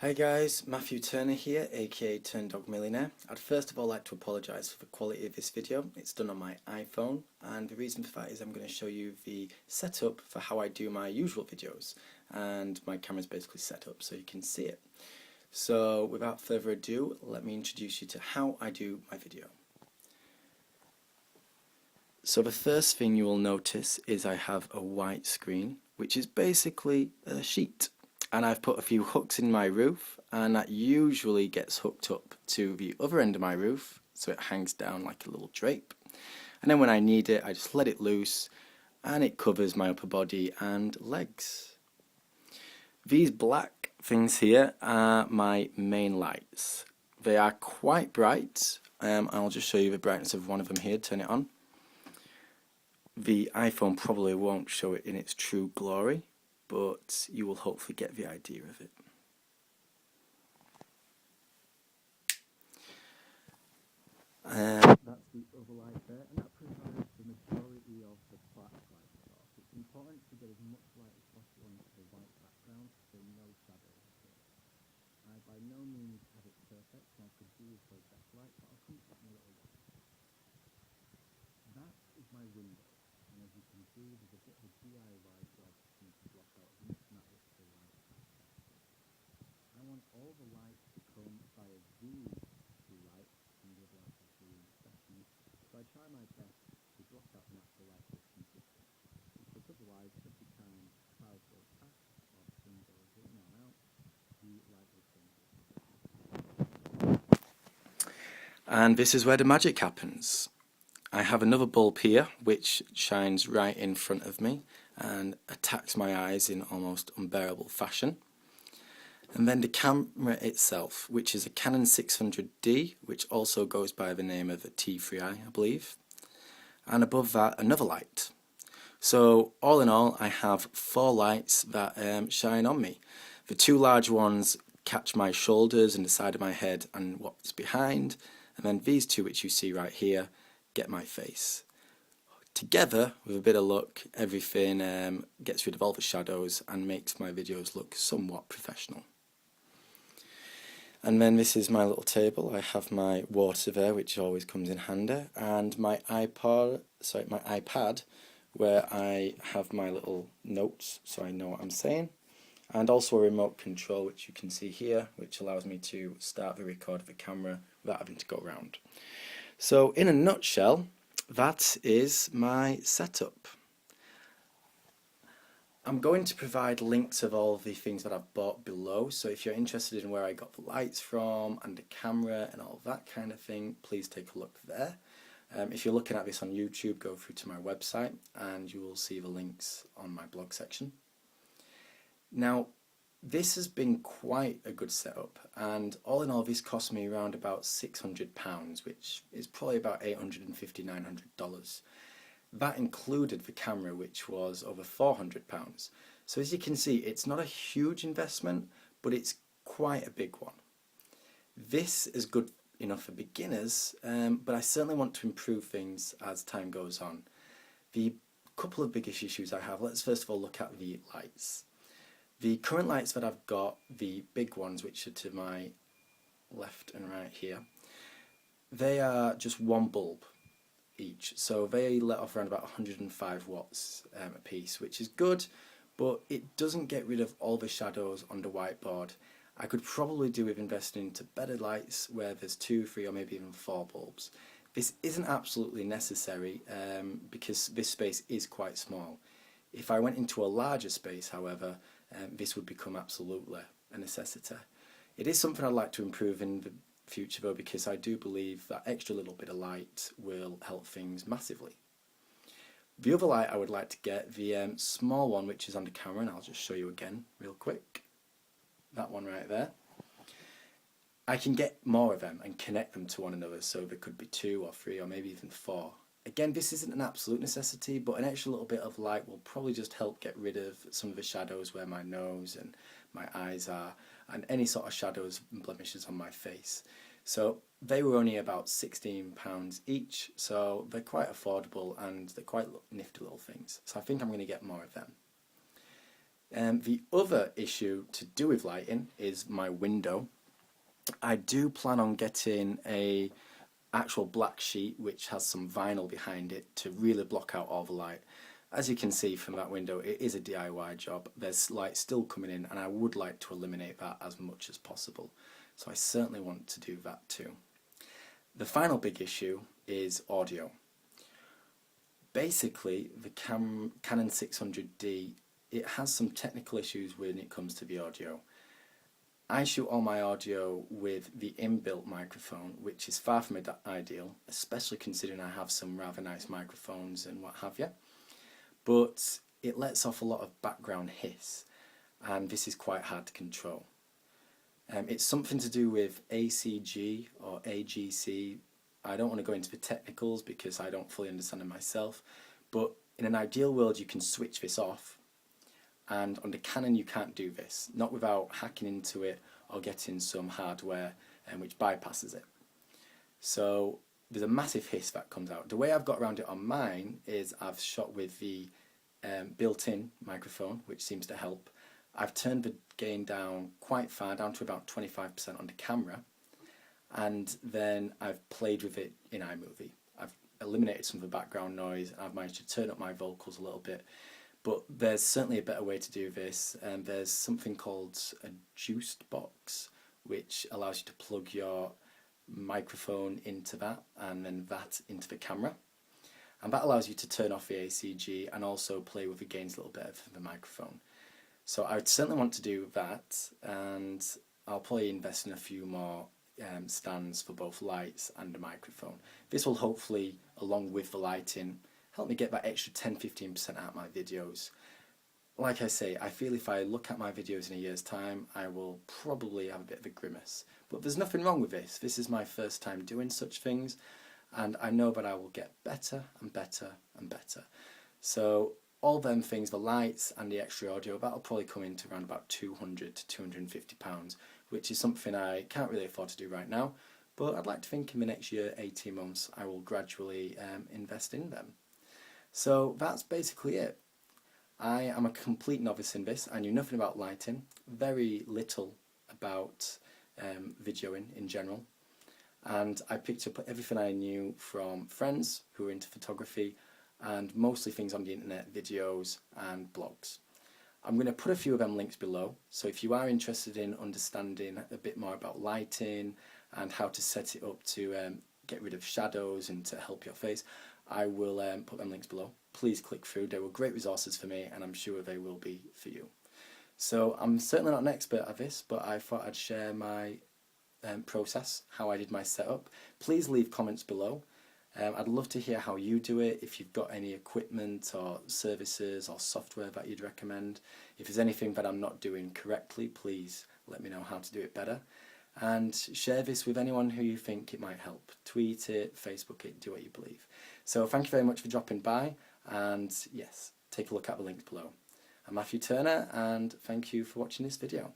Hi guys, Matthew Turner here, aka Turn Dog Millionaire. I'd first of all like to apologise for the quality of this video. It's done on my iPhone, and the reason for that is I'm going to show you the setup for how I do my usual videos, and my camera's basically set up so you can see it. So without further ado, let me introduce you to how I do my video. So the first thing you will notice is I have a white screen, which is basically a sheet. And I've put a few hooks in my roof, and that usually gets hooked up to the other end of my roof, so it hangs down like a little drape. And then when I need it, I just let it loose, and it covers my upper body and legs. These black things here are my main lights. They are quite bright. I'll just show you the brightness of one of them here, turn it on. The iPhone probably won't show it in its true glory, but you will hopefully get the idea of it. That's the other light there, and that provides the majority of the black light source. It's important to get as much light as possible into the white background so no shadows appear. I by no means have it perfect, and I could do with the best light, but I'll come to that in a little while. That is my window, and as you can see, there's a bit of a DIY job for me to block out as much natural light as possible. I want all the light to come via these two lights and the other lights I'll show you in a second, so I try my best to block out natural light that's consistent, because otherwise every time clouds go past or the sun goes in or out, the light will change. And this is where the magic happens. I have another bulb here which shines right in front of me and attacks my eyes in almost unbearable fashion. And then the camera itself, which is a Canon 600D, which also goes by the name of a T3i, I believe. And above that, another light. So all in all, I have 4 lights that shine on me. The 2 large ones catch my shoulders and the side of my head and what's behind, and then these 2 which you see right here get my face. Together, with a bit of luck, everything gets rid of all the shadows and makes my videos look somewhat professional. And then this is my little table. I have my water there, which always comes in handy, and my iPad, where I have my little notes so I know what I'm saying, and also a remote control, which you can see here, which allows me to start the record of the camera without having to go around. So in a nutshell, that is my setup. I'm going to provide links of all the things that I've bought below, so if you're interested in where I got the lights from and the camera and all that kind of thing, please take a look there. If you're looking at this on YouTube, go through to my website and you will see the links on my blog section. Now, this has been quite a good setup, and all in all this cost me around about £600, which is probably about $850, $900. That included the camera, which was over £400. So as you can see, it's not a huge investment, but it's quite a big one. This is good enough for beginners, but I certainly want to improve things as time goes on. The couple of biggest issues I have, let's first of all look at the lights. The current lights that I've got, the big ones which are to my left and right here, they are just one bulb each, so they let off around about 105 watts a piece, which is good, but it doesn't get rid of all the shadows on the whiteboard. I could probably do with investing into better lights where there's 2, 3 or maybe even 4 bulbs. This isn't absolutely necessary because this space is quite small. If I went into a larger space, however, this would become absolutely a necessity. It is something I'd like to improve in the future though, because I do believe that extra little bit of light will help things massively. The other light I would like to get, the small one which is on the camera, and I'll just show you again real quick, that one right there. I can get more of them and connect them to one another, so there could be 2 or 3 or maybe even 4. Again, this isn't an absolute necessity, but an extra little bit of light will probably just help get rid of some of the shadows where my nose and my eyes are, and any sort of shadows and blemishes on my face. So they were only about £16 each, so they're quite affordable and they're quite nifty little things. So I think I'm going to get more of them. The other issue to do with lighting is my window. I do plan on getting a actual black sheet which has some vinyl behind it to really block out all the light. As you can see from that window, it is a DIY job. There's light still coming in, and I would like to eliminate that as much as possible. So I certainly want to do that too. The final big issue is audio. Basically, the Canon 600D, it has some technical issues when it comes to the audio. I shoot all my audio with the inbuilt microphone, which is far from ideal, especially considering I have some rather nice microphones and what have you. But it lets off a lot of background hiss, and this is quite hard to control. It's something to do with ACG or AGC. I don't want to go into the technicals because I don't fully understand it myself, but in an ideal world you can switch this off, and on the Canon you can't do this, not without hacking into it or getting some hardware which bypasses it. So there's a massive hiss that comes out. The way I've got around it on mine is I've shot with the built-in microphone, which seems to help. I've turned the gain down quite far, down to about 25% on the camera, and then I've played with it in iMovie. I've eliminated some of the background noise, and I've managed to turn up my vocals a little bit. But there's certainly a better way to do this, and there's something called a juiced box, which allows you to plug your microphone into that and then that into the camera, and that allows you to turn off the ACG and also play with the gains a little bit of the microphone. So I would certainly want to do that, and I'll probably invest in a few more stands for both lights and the microphone. This will hopefully, along with the lighting, help me get that extra 10-15% out of my videos. Like I say, I feel if I look at my videos in a year's time, I will probably have a bit of a grimace. But there's nothing wrong with this. This is my first time doing such things, and I know that I will get better and better and better. So all them things, the lights and the extra audio, that'll probably come into around about £200 to £250, which is something I can't really afford to do right now, but I'd like to think in the next year, 18 months, I will gradually invest in them. So that's basically it. I am a complete novice in this. I knew nothing about lighting, very little about videoing in general, and I picked up everything I knew from friends who were into photography, and mostly things on the internet, videos and blogs. I'm going to put a few of them links below, so if you are interested in understanding a bit more about lighting and how to set it up to get rid of shadows and to help your face, I will put them links below. Please click through. They were great resources for me, and I'm sure they will be for you. So I'm certainly not an expert at this, but I thought I'd share my process, how I did my setup. Please leave comments below. I'd love to hear how you do it, if you've got any equipment or services or software that you'd recommend. If there's anything that I'm not doing correctly, please let me know how to do it better. And share this with anyone who you think it might help. Tweet it, Facebook it, do what you believe. So thank you very much for dropping by, and yes, take a look at the links below. I'm Matthew Turner, and thank you for watching this video.